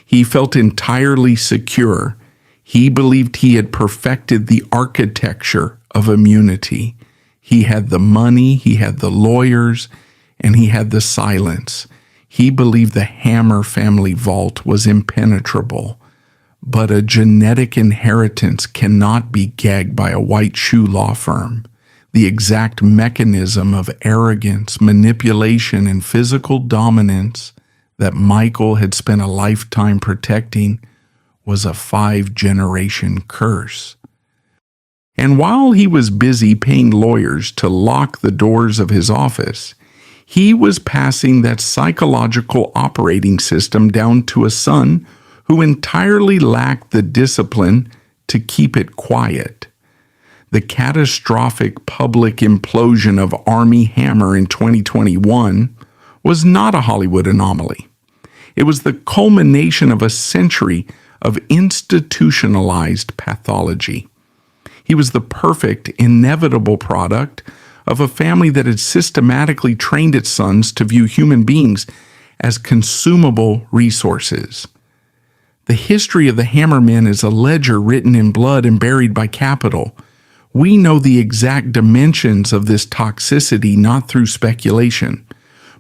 He felt entirely secure. He believed he had perfected the architecture of immunity. He had the money, he had the lawyers, and he had the silence. He believed the Hammer family vault was impenetrable. But a genetic inheritance cannot be gagged by a white shoe law firm. The exact mechanism of arrogance, manipulation, and physical dominance that Michael had spent a lifetime protecting was a 5-generation curse. And while he was busy paying lawyers to lock the doors of his office, he was passing that psychological operating system down to a son who entirely lacked the discipline to keep it quiet. The catastrophic public implosion of Armie Hammer in 2021 was not a Hollywood anomaly. It was the culmination of a century of institutionalized pathology. He was the perfect, inevitable product of a family that had systematically trained its sons to view human beings as consumable resources. The history of the Hammer men is a ledger written in blood and buried by capital. We know the exact dimensions of this toxicity not through speculation,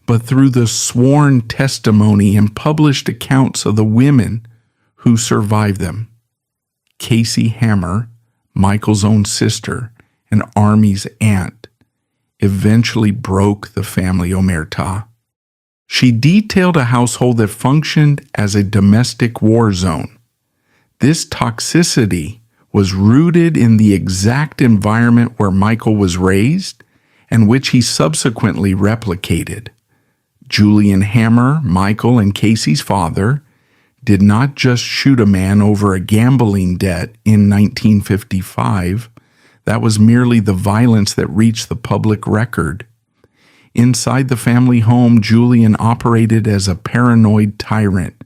but through the sworn testimony and published accounts of the women who survived them. Casey Hammer, Michael's own sister and Armie's aunt, eventually broke the family omerta. She detailed a household that functioned as a domestic war zone. This toxicity was rooted in the exact environment where Michael was raised and which he subsequently replicated. Julian Hammer, Michael and Casey's father, did not just shoot a man over a gambling debt in 1955. That was merely the violence that reached the public record. Inside the family home, Julian operated as a paranoid tyrant.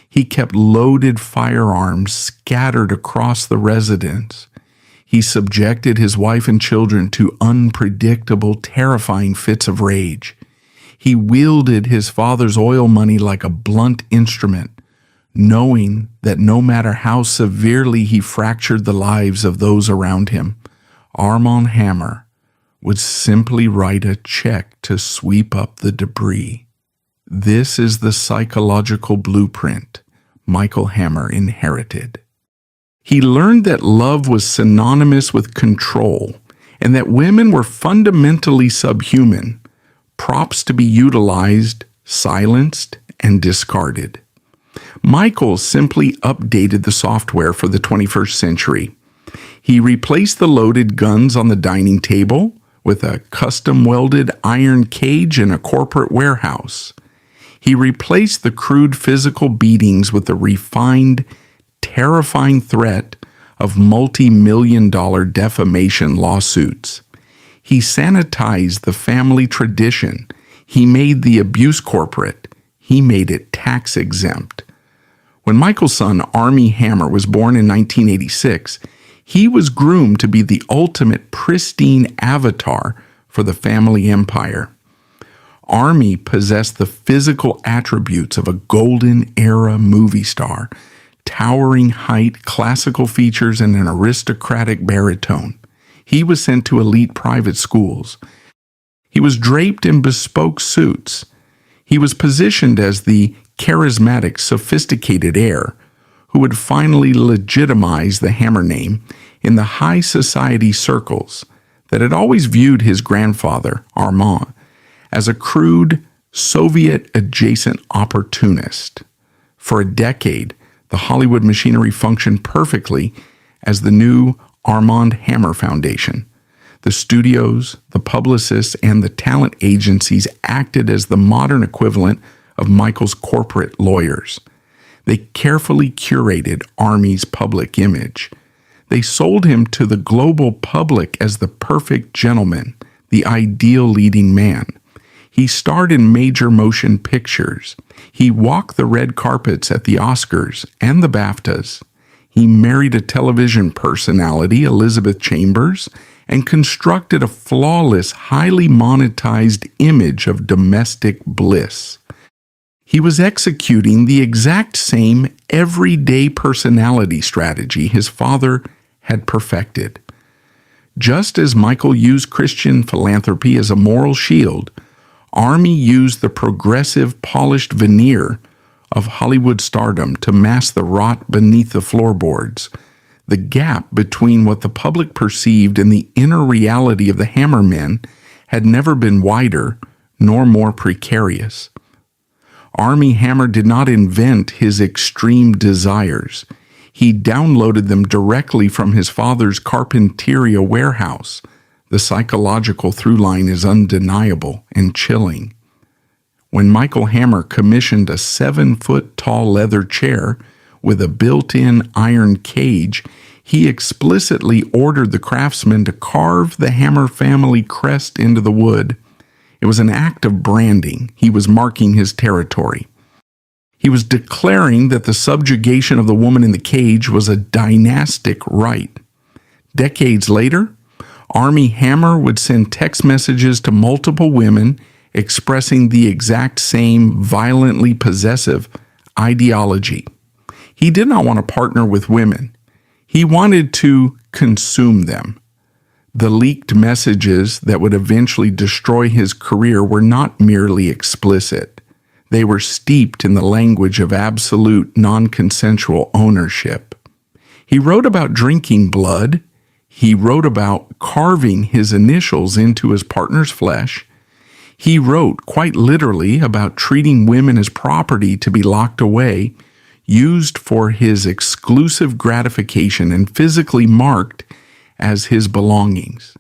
He kept loaded firearms scattered across the residence. He subjected his wife and children to unpredictable, terrifying fits of rage. He wielded his father's oil money like a blunt instrument, knowing that no matter how severely he fractured the lives of those around him, Armand Hammer would simply write a check to sweep up the debris. This is the psychological blueprint Michael Hammer inherited. He learned that love was synonymous with control and that women were fundamentally subhuman, props to be utilized, silenced, and discarded. Michael simply updated the software for the 21st century. He replaced the loaded guns on the dining table with a custom-welded iron cage in a corporate warehouse. He replaced the crude physical beatings with the refined, terrifying threat of multi-million-dollar defamation lawsuits. He sanitized the family tradition. He made the abuse corporate. He made it tax-exempt. When Michael's son, Armie Hammer, was born in 1986, he was groomed to be the ultimate pristine avatar for the family empire. Armie possessed the physical attributes of a golden era movie star, towering height, classical features, and an aristocratic baritone. He was sent to elite private schools. He was draped in bespoke suits. He was positioned as the charismatic, sophisticated heir who would finally legitimize the Hammer name in the high society circles that had always viewed his grandfather, Armand, as a crude, Soviet-adjacent opportunist. For a decade, the Hollywood machinery functioned perfectly as the new Armand Hammer Foundation. The studios, the publicists, and the talent agencies acted as the modern equivalent of Michael's corporate lawyers. They carefully curated Armie's public image. They sold him to the global public as the perfect gentleman, the ideal leading man. He starred in major motion pictures. He walked the red carpets at the Oscars and the BAFTAs. He married a television personality, Elizabeth Chambers, and constructed a flawless, highly monetized image of domestic bliss. He was executing the exact same everyday personality strategy his father had perfected. Just as Michael used Christian philanthropy as a moral shield, Armie used the progressive, polished veneer of Hollywood stardom to mask the rot beneath the floorboards. The gap between what the public perceived and the inner reality of the Hammer men had never been wider nor more precarious. Armie Hammer did not invent his extreme desires. He downloaded them directly from his father's Carpinteria warehouse. The psychological through line is undeniable and chilling. When Michael Hammer commissioned a 7-foot-tall leather chair with a built-in iron cage, he explicitly ordered the craftsman to carve the Hammer family crest into the wood. It was an act of branding. He was marking his territory. He was declaring that the subjugation of the woman in the cage was a dynastic right. Decades later, Armie Hammer would send text messages to multiple women expressing the exact same violently possessive ideology. He did not want to partner with women. He wanted to consume them. The leaked messages that would eventually destroy his career were not merely explicit. They were steeped in the language of absolute non-consensual ownership. He wrote about drinking blood. He wrote about carving his initials into his partner's flesh. He wrote, quite literally, about treating women as property to be locked away, used for his exclusive gratification and physically marked as his belongings.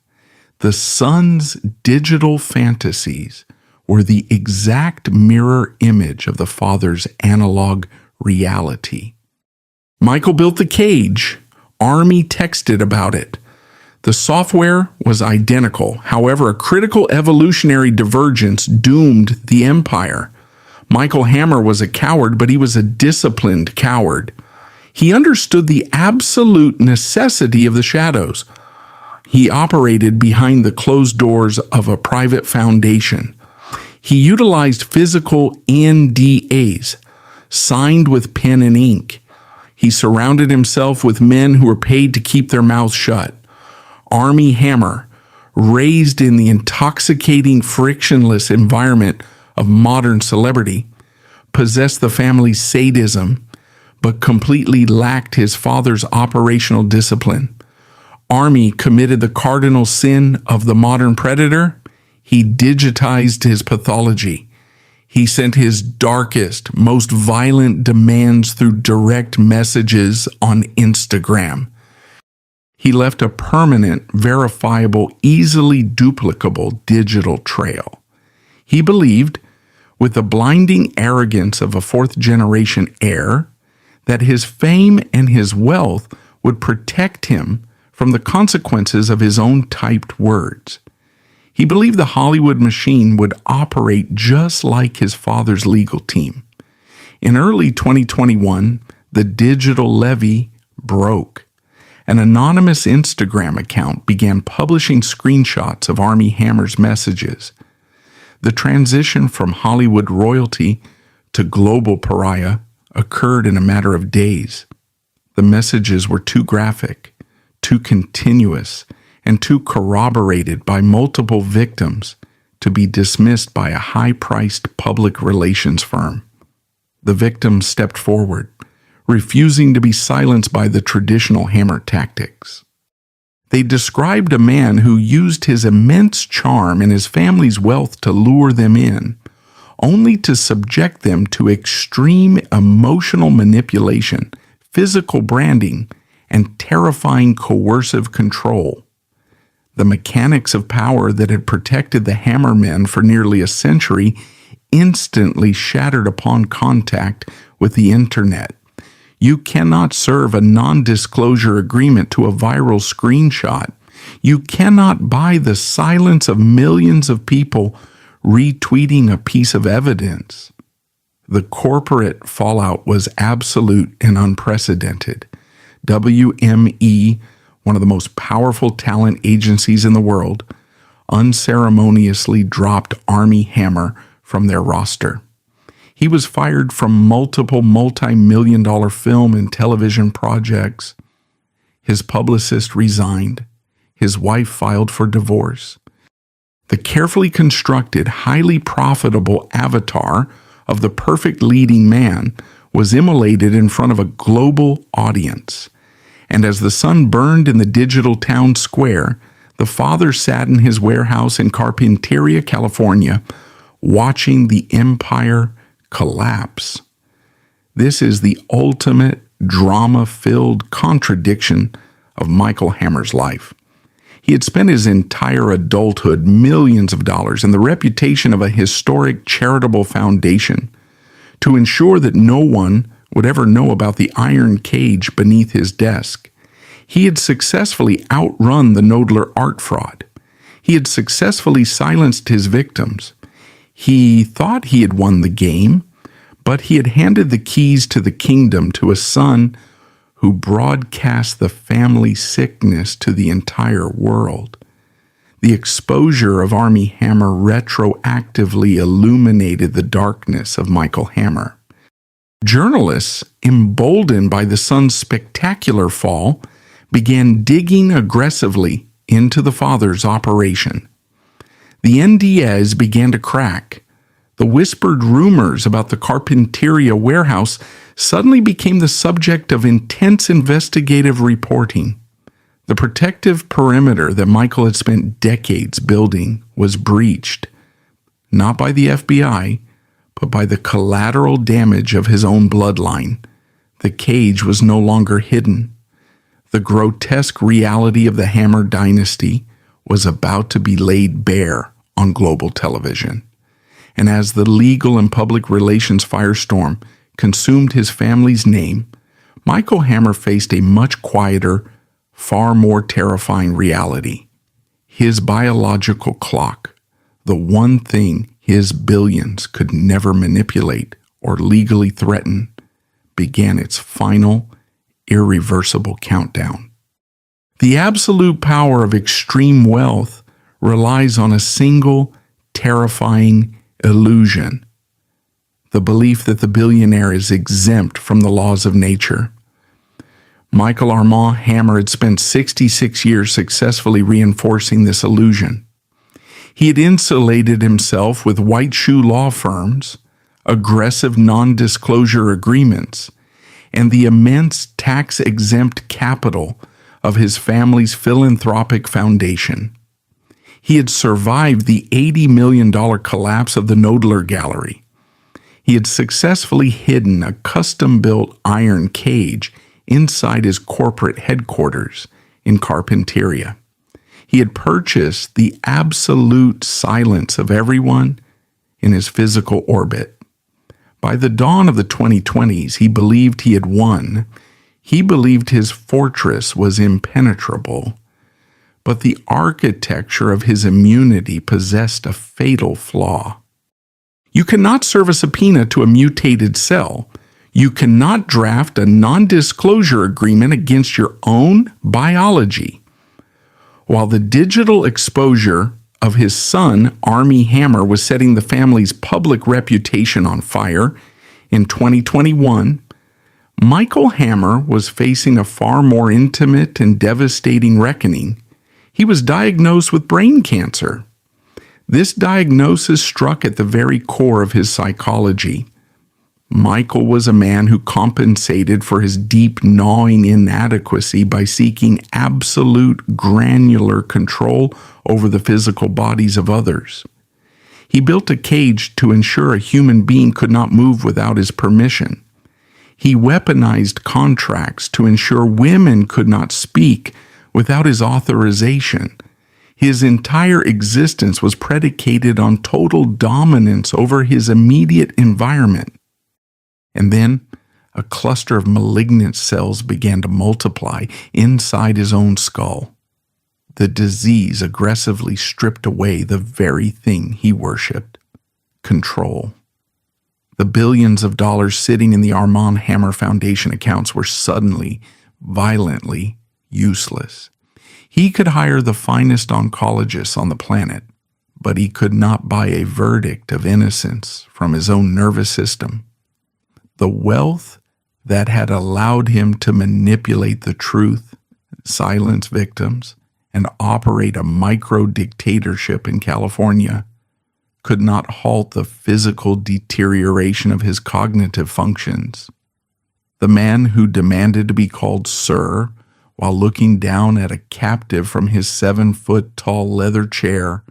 The son's digital fantasies were the exact mirror image of the father's analog reality. Michael built the cage. Armie texted about it. The software was identical. However, a critical evolutionary divergence doomed the empire. Michael Hammer was a coward, but he was a disciplined coward. He understood the absolute necessity of the shadows. He operated behind the closed doors of a private foundation. He utilized physical NDAs, signed with pen and ink. He surrounded himself with men who were paid to keep their mouths shut. Armie Hammer, raised in the intoxicating, frictionless environment of modern celebrity, possessed the family's sadism, but completely lacked his father's operational discipline. Armie committed the cardinal sin of the modern predator. He digitized his pathology. He sent his darkest, most violent demands through direct messages on Instagram. He left a permanent, verifiable, easily duplicable digital trail. He believed, with the blinding arrogance of a fourth-generation heir, that his fame and his wealth would protect him from the consequences of his own typed words. He believed the Hollywood machine would operate just like his father's legal team. In early 2021, the digital levee broke. An anonymous Instagram account began publishing screenshots of Armie Hammer's messages. The transition from Hollywood royalty to global pariah occurred in a matter of days. The messages were too graphic, too continuous, and too corroborated by multiple victims to be dismissed by a high-priced public relations firm. The victims stepped forward, refusing to be silenced by the traditional Hammer tactics. They described a man who used his immense charm and his family's wealth to lure them in, only to subject them to extreme emotional manipulation, physical branding, and terrifying coercive control. The mechanics of power that had protected the Hammer men for nearly a century instantly shattered upon contact with the internet. You cannot serve a non-disclosure agreement to a viral screenshot. You cannot buy the silence of millions of people retweeting a piece of evidence. The corporate fallout was absolute and unprecedented. WME, one of the most powerful talent agencies in the world, unceremoniously dropped Armie Hammer from their roster. He was fired from multiple multi-million-dollar film and television projects. His publicist resigned. His wife filed for divorce. The carefully constructed, highly profitable avatar of the perfect leading man was immolated in front of a global audience. And as the sun burned in the digital town square, the father sat in his warehouse in Carpinteria, California, watching the empire collapse. This is the ultimate drama-filled contradiction of Michael Hammer's life. He had spent his entire adulthood, millions of dollars, and the reputation of a historic charitable foundation to ensure that no one would ever know about the iron cage beneath his desk. He had successfully outrun the Knoedler art fraud. He had successfully silenced his victims. He thought he had won the game, but he had handed the keys to the kingdom to a son who broadcast the family sickness to the entire world. The exposure of Armie Hammer retroactively illuminated the darkness of Michael Hammer. Journalists, emboldened by the son's spectacular fall, began digging aggressively into the father's operation. The NDAs began to crack. The whispered rumors about the Carpinteria warehouse suddenly became the subject of intense investigative reporting. The protective perimeter that Michael had spent decades building was breached, not by the FBI, but by the collateral damage of his own bloodline. The cage was no longer hidden. The grotesque reality of the Hammer dynasty was about to be laid bare on global television. And as the legal and public relations firestorm consumed his family's name, Michael Hammer faced a much quieter, far more terrifying reality. His biological clock, the one thing his billions could never manipulate or legally threaten, began its final, irreversible countdown. The absolute power of extreme wealth relies on a single, terrifying illusion: the belief that the billionaire is exempt from the laws of nature. Michael Armand Hammer had spent 66 years successfully reinforcing this illusion. He had insulated himself with white shoe law firms, aggressive non-disclosure agreements, and the immense tax-exempt capital of his family's philanthropic foundation. He had survived the $80 million collapse of the Knoedler Gallery. He had successfully hidden a custom-built iron cage inside his corporate headquarters in Carpinteria. He had purchased the absolute silence of everyone in his physical orbit. By the dawn of the 2020s, he believed he had won. He believed his fortress was impenetrable. But the architecture of his immunity possessed a fatal flaw. You cannot serve a subpoena to a mutated cell. You cannot draft a non-disclosure agreement against your own biology. While the digital exposure of his son, Armie Hammer, was setting the family's public reputation on fire, in 2021, Michael Hammer was facing a far more intimate and devastating reckoning. He was diagnosed with brain cancer. This diagnosis struck at the very core of his psychology. Michael was a man who compensated for his deep, gnawing inadequacy by seeking absolute granular control over the physical bodies of others. He built a cage to ensure a human being could not move without his permission. He weaponized contracts to ensure women could not speak without his authorization. His entire existence was predicated on total dominance over his immediate environment. And then a cluster of malignant cells began to multiply inside his own skull. The disease aggressively stripped away the very thing he worshipped: control. The billions of dollars sitting in the Armand Hammer Foundation accounts were suddenly, violently useless. He could hire the finest oncologists on the planet, but he could not buy a verdict of innocence from his own nervous system. The wealth that had allowed him to manipulate the truth, silence victims, and operate a micro-dictatorship in California could not halt the physical deterioration of his cognitive functions. The man who demanded to be called Sir while looking down at a captive from his 7-foot-tall leather chair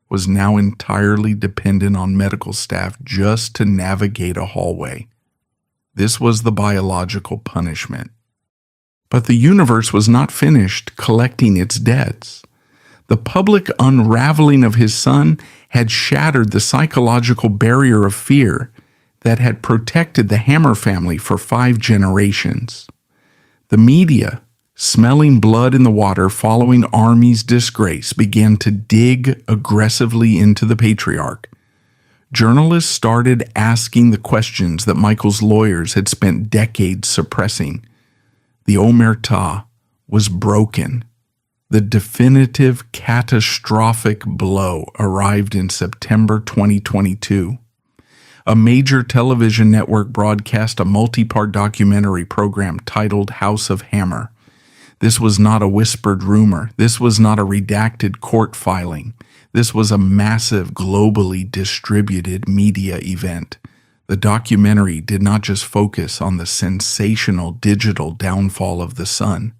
was now entirely dependent on medical staff just to navigate a hallway. This was the biological punishment. But the universe was not finished collecting its debts. The public unraveling of his son had shattered the psychological barrier of fear that had protected the Hammer family for 5 generations. The media, smelling blood in the water following Army's disgrace, began to dig aggressively into the patriarch. Journalists started asking the questions that Michael's lawyers had spent decades suppressing. The omerta was broken. The definitive catastrophic blow arrived in September 2022. A major television network broadcast a multi-part documentary program titled House of Hammer. This was not a whispered rumor. This was not a redacted court filing. This was a massive, globally distributed media event. The documentary did not just focus on the sensational digital downfall of the son.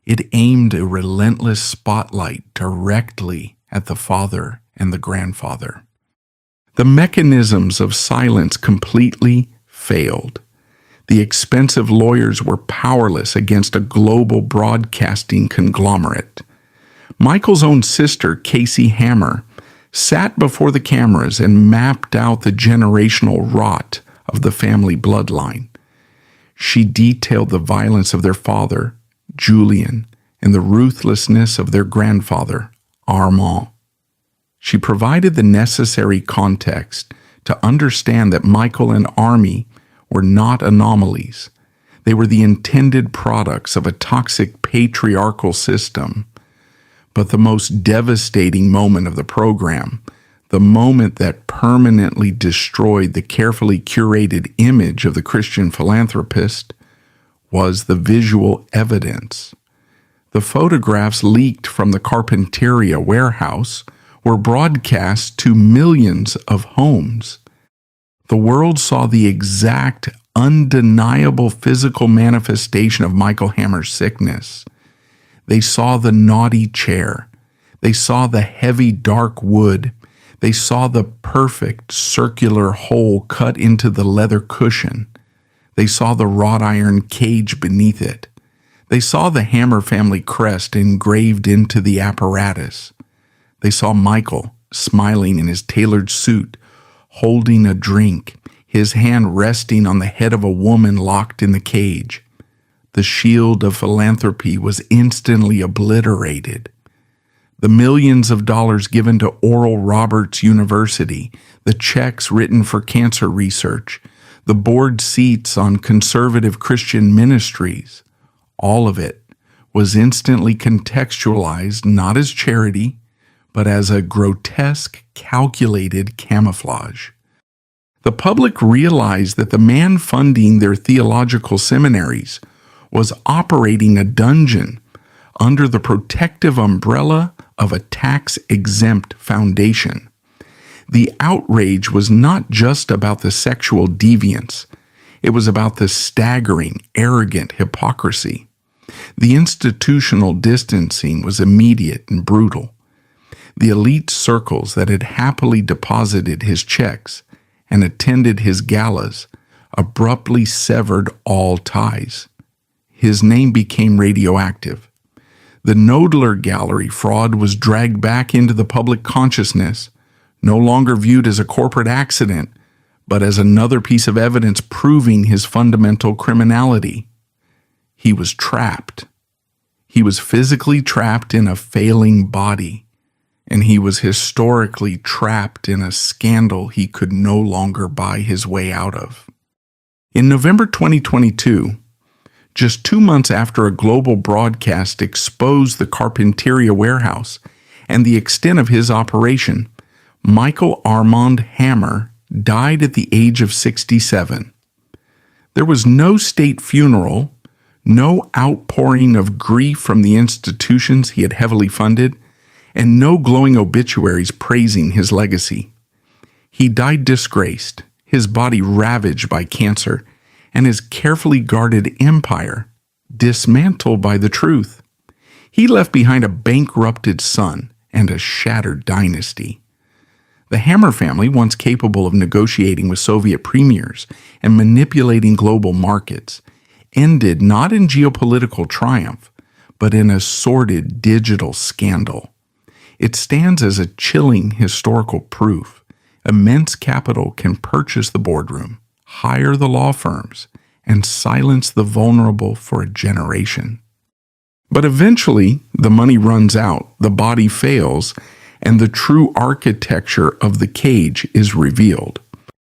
It aimed a relentless spotlight directly at the father and the grandfather. The mechanisms of silence completely failed. The expensive lawyers were powerless against a global broadcasting conglomerate. Michael's own sister, Casey Hammer, sat before the cameras and mapped out the generational rot of the family bloodline. She detailed the violence of their father, Julian, and the ruthlessness of their grandfather, Armand. She provided the necessary context to understand that Michael and Army were not anomalies. They were the intended products of a toxic patriarchal system. But the most devastating moment of the program, the moment that permanently destroyed the carefully curated image of the Christian philanthropist, was the visual evidence. The photographs leaked from the Carpinteria warehouse were broadcast to millions of homes. The world saw the exact, undeniable physical manifestation of Michael Hammer's sickness. They saw the naughty chair. They saw the heavy, dark wood. They saw the perfect circular hole cut into the leather cushion. They saw the wrought iron cage beneath it. They saw the Hammer family crest engraved into the apparatus. They saw Michael, smiling in his tailored suit, holding a drink, his hand resting on the head of a woman locked in the cage. The shield of philanthropy was instantly obliterated. The millions of dollars given to Oral Roberts University, the checks written for cancer research, the board seats on conservative Christian ministries, all of it was instantly contextualized not as charity, but as a grotesque, calculated camouflage. The public realized that the man funding their theological seminaries was operating a dungeon under the protective umbrella of a tax-exempt foundation. The outrage was not just about the sexual deviance. It was about the staggering, arrogant hypocrisy. The institutional distancing was immediate and brutal. The elite circles that had happily deposited his checks and attended his galas abruptly severed all ties. His name became radioactive. The Knoedler Gallery fraud was dragged back into the public consciousness, no longer viewed as a corporate accident, but as another piece of evidence proving his fundamental criminality. He was trapped. He was physically trapped in a failing body, and he was historically trapped in a scandal he could no longer buy his way out of. In November 2022, just 2 months after a global broadcast exposed the Carpinteria warehouse and the extent of his operation, Michael Armand Hammer died at the age of 67. There was no state funeral, no outpouring of grief from the institutions he had heavily funded, and no glowing obituaries praising his legacy. He died disgraced, his body ravaged by cancer, and his carefully guarded empire dismantled by the truth. He left behind a bankrupted son and a shattered dynasty. The Hammer family, once capable of negotiating with Soviet premiers and manipulating global markets, ended not in geopolitical triumph, but in a sordid digital scandal. It stands as a chilling historical proof. Immense capital can purchase the boardroom, hire the law firms, and silence the vulnerable for a generation. But eventually, the money runs out, the body fails, and the true architecture of the cage is revealed.